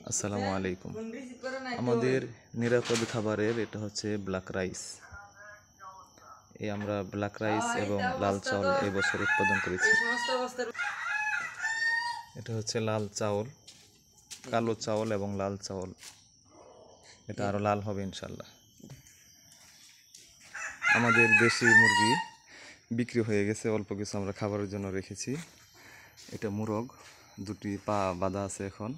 আসসালামু আলাইকুম। আমাদের নিরাপদ খাবারের এটা হচ্ছে ব্ল্যাক রাইস। আমরা ব্ল্যাক রাইস এবং লাল চাউল এই বছর উৎপাদন করেছি। এটা হচ্ছে লাল চাউল, কালো চাউল এবং লাল চাউল। এটা আরো লাল হবে ইনশাল্লাহ। আমাদের দেশি মুরগি বিক্রি হয়ে গেছে, অল্প কিছু আমরা খাবারের জন্য রেখেছি। এটা মুরগ, দুটি পা বাঁধা আছে এখন।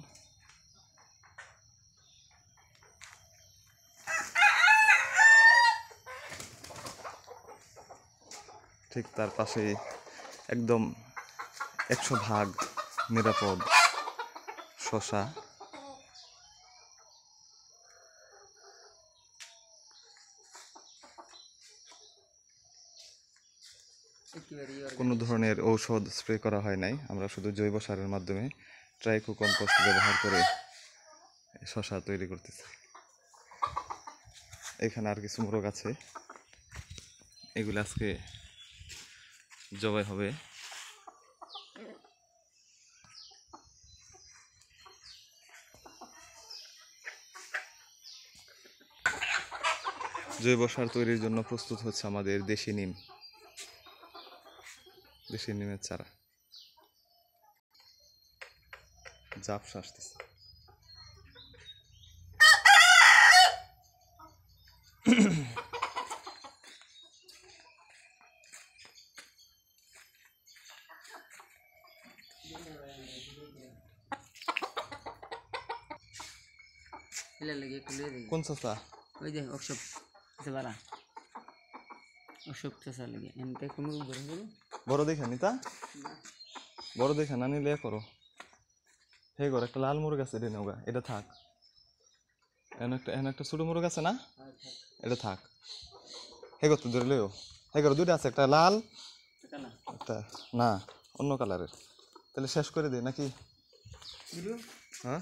ঠিক তার পাশে একদম 100% নিরাপদ শসা। কোনো ধরনের ঔষধ স্প্রে করা হয় নাই, আমরা শুধু জৈব সারের মাধ্যমে ট্রাইকো কম্পোস্ট ব্যবহার করে শসা তৈরি করতেছি। এখানে আর কিছু মোরগ আছে, এগুলো আজকে জবাই হবে। জৈব সার তৈরির জন্য প্রস্তুত হচ্ছে আমাদের দেশি নিমের চারা। ঝাপসা আসতেছে। কোন চাচা? ওই যে অশোক বাড়া, অশোক চাষা লাগে এনতে কোনো বড় দেখে নিতা, বড় দেখে না নিলে করো। হে গো, একটা লাল মুরগ আছে, এটা নৌকা, এটা থাক। একটা ছোট মুরগ আছে না, এটা থাক। হে গো, তুই ধরে লেও। হে গো, দুইটা আছে, একটা লাল, একটা না অন্য কালারের। তাহলে শেষ করে দে নাকি? হ্যাঁ।